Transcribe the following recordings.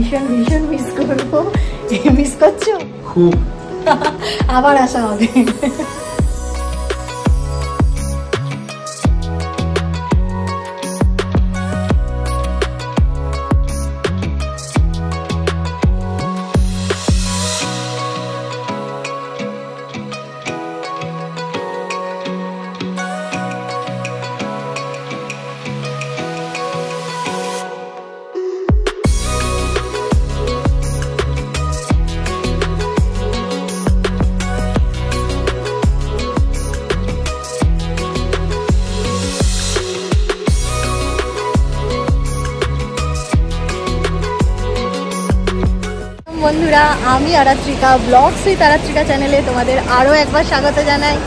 ভীষণ ভীষণ মিস করবো। মিস করছো খুব? আবার আসা হবে। বন্ধুরা, আমি আরাত্রিকা, ব্লগস উইথ আরাত্রিকা চ্যানেলে তোমাদের আরও একবার স্বাগত জানাই।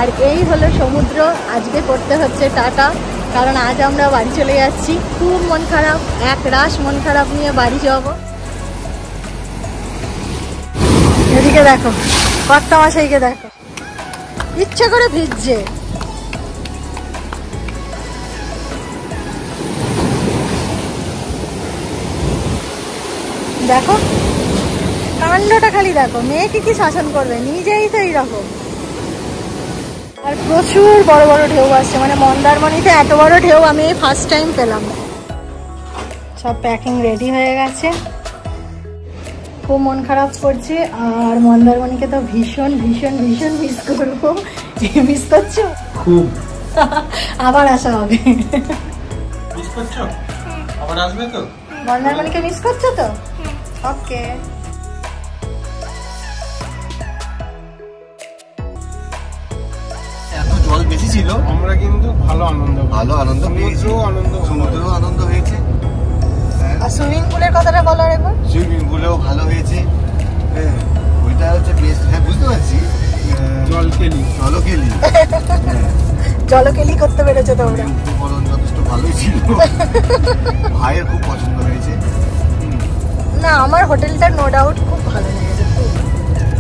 আর এই হলো সমুদ্র। আজকে করতে হচ্ছে টাটা, কারণ আজ আমরা বাড়ি চলে যাচ্ছি। খুব মন খারাপ, এক রাশ মন খারাপ নিয়ে বাড়ি যাব। এদিকে দেখো, কর্তা মশাইকে দেখো, ইচ্ছে করে ভিজছে। দেখো কাণ্ডটা খালি দেখো, মেয়েকে কি শাসন করবে, নিজেই তো এইরকম। আর প্রচুর বড় বড় ঢেউ আসছে, মানে মন্দারমণিতে এত বড় ঢেউ আমি ফার্স্ট টাইম পেলাম। সব প্যাকিং রেডি হয়ে গেছে, খুব মন খারাপ করছে। আর মন্দারমণিকে তো ভীষণ ভীষণ ভীষণ মিস করবো। মিস করছো খুব? আবার আসা হবে। মিস করছো? আবার আসবে তো? মন্দারমণিকে মিস করছো তো? ওকে। জল বেশি ছিল, আমরা কিন্তু ভালো আনন্দ পেয়েছি। সমুদ্রেও আনন্দ হয়েছে। আর সুইমিং পুলের কথাটা বলো একবার। সুইমিং পুলেও ভালো হয়েছে। হ্যাঁ, ওইটা হচ্ছে বেস্ট। হ্যাঁ, বুঝতে পারছি। জলকেলি করতে পেরেছো তোমরা। উপকরণ যথেষ্ট ভালোই ছিল। ভাইয়ের খুব পছন্দ হয়েছে। না, আমার হোটেলটা নো ডাউট খুব ভালো লেগেছে, খুব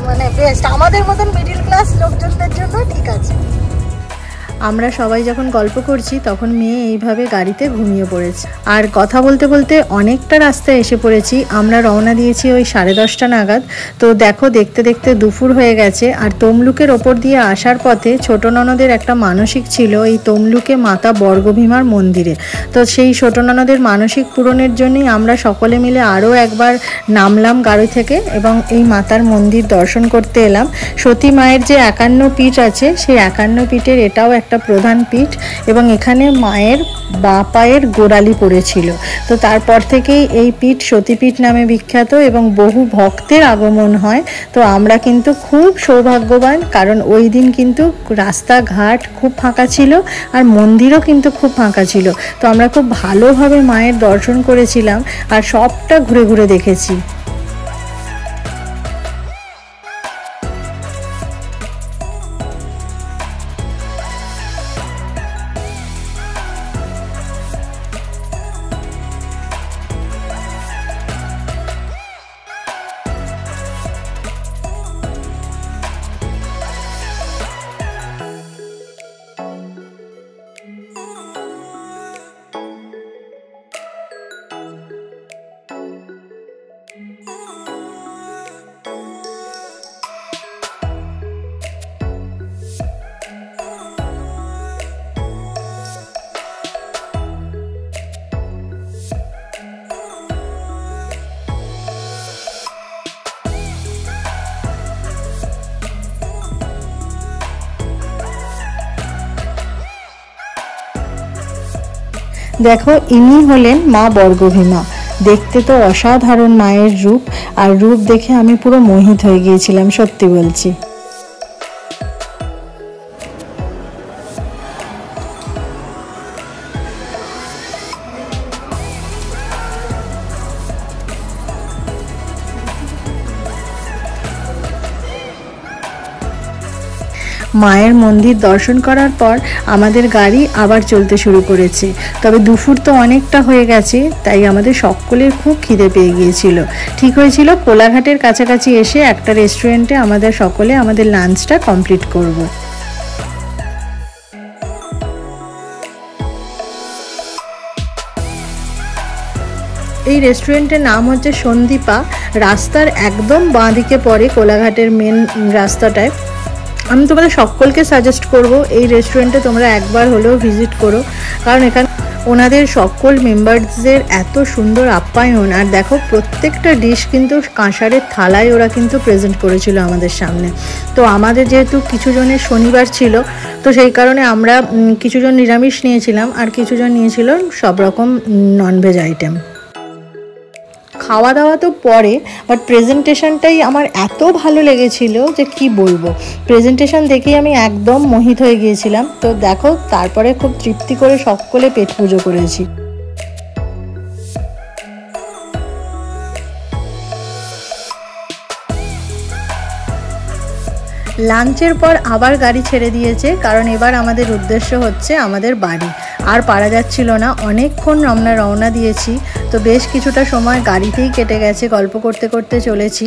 মানে বেস্ট। আমাদের মতন মিডিল ক্লাস লোকজনদের জন্য ঠিক আছে। আমরা সবাই যখন গল্প করছি তখন মেয়ে এইভাবে গাড়িতে ঘুমিয়ে পড়েছে। আর কথা বলতে বলতে অনেকটা রাস্তায় এসে পড়েছি। আমরা রওনা দিয়েছি ওই 10:30 নাগাদ। তো দেখো, দেখতে দেখতে দুপুর হয়ে গেছে। আর তমলুকের ওপর দিয়ে আসার পথে ছোট ননদের একটা মানসিক ছিল এই তমলুকে মাতা বর্গভীমার মন্দিরে। তো সেই ছোট ননদের মানসিক পূরণের জন্যই আমরা সকলে মিলে আরও একবার নামলাম গাড়ি থেকে এবং এই মাতার মন্দির দর্শন করতে এলাম। সতী মায়ের যে 51 পীঠ আছে, সেই 51 পীঠের এটাও একটা প্রধান পীঠ এবং এখানে মায়ের বা পায়ের গোড়ালি পড়েছিল। তো তারপর থেকেই এই পীঠ সতীপীঠ নামে বিখ্যাত এবং বহু ভক্তের আগমন হয়। তো আমরা কিন্তু খুব সৌভাগ্যবান, কারণ ওই দিন কিন্তু রাস্তাঘাট খুব ফাঁকা ছিল আর মন্দিরও কিন্তু খুব ফাঁকা ছিল। তো আমরা খুব ভালোভাবে মায়ের দর্শন করেছিলাম আর সবটা ঘুরে ঘুরে দেখেছি। দেখো, ইনি হলেন মা বর্গভীমা। দেখতে তো অসাধারণ মায়ের রূপ, আর রূপ দেখে আমি পুরো মোহিত হয়ে গিয়েছিলাম, সত্যি বলছি। মায়ের মন্দির দর্শন করার পর আমাদের গাড়ি আবার চলতে শুরু করেছে। তবে দুপুর তো অনেকটা হয়ে গেছে, তাই আমাদের সকলের খুব খিদে পেয়ে গিয়েছিল। ঠিক হয়েছিল কোলাঘাটের কাছাকাছি এসে একটা রেস্টুরেন্টে আমাদের সকলে আমাদের লাঞ্চটা কমপ্লিট করব। এই রেস্টুরেন্টের নাম হচ্ছে সন্দীপা, রাস্তার একদম বাঁ দিকে পড়ে, কোলাঘাটের মেন রাস্তাটায়। আমি তোমাদের সকলকে সাজেস্ট করব এই রেস্টুরেন্টে তোমরা একবার হলেও ভিজিট করো, কারণ এখানে ওনাদের সকল মেম্বারসদের এত সুন্দর আপ্যায়ন। আর দেখো প্রত্যেকটা ডিশ কিন্তু কাঁসারের থালায় ওরা কিন্তু প্রেজেন্ট করেছিল আমাদের সামনে। তো আমাদের যেহেতু কিছু জনের শনিবার ছিল, তো সেই কারণে আমরা কিছুজন নিরামিষ নিয়েছিলাম আর কিছুজন নিয়েছিল সব রকম ননভেজ আইটেম। খাওয়া দাওয়া তো পরে, বাট প্রেজেন্টেশনটাই আমার এত ভালো লেগেছিল যে কি বলবো। প্রেজেন্টেশন দেখেই আমি একদম মোহিত হয়ে গিয়েছিলাম। তো দেখো তারপরে খুব তৃপ্তি করে সকলে পেট পুজো করেছি। লাঞ্চের পর আবার গাড়ি ছেড়ে দিয়েছে, কারণ এবার আমাদের উদ্দেশ্য হচ্ছে আমাদের বাড়ি। আর পারা যাচ্ছিল না, অনেকক্ষণ আমরা রওনা দিয়েছি, তো বেশ কিছুটা সময় গাড়িতেই কেটে গেছে, গল্প করতে করতে চলেছি।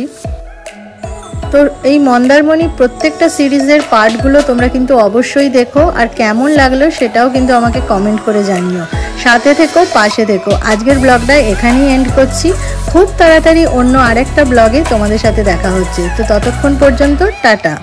তো এই মন্দারমণি প্রত্যেকটা সিরিজের পার্টগুলো তোমরা কিন্তু অবশ্যই দেখো, আর কেমন লাগলো সেটাও কিন্তু আমাকে কমেন্ট করে জানিও। সাথে থেকো, পাশে থেকো। আজকের ব্লগটা এখানেই এন্ড করছি। খুব তাড়াতাড়ি অন্য আরেকটা ব্লগে তোমাদের সাথে দেখা হচ্ছে। তো ততক্ষণ পর্যন্ত টাটা।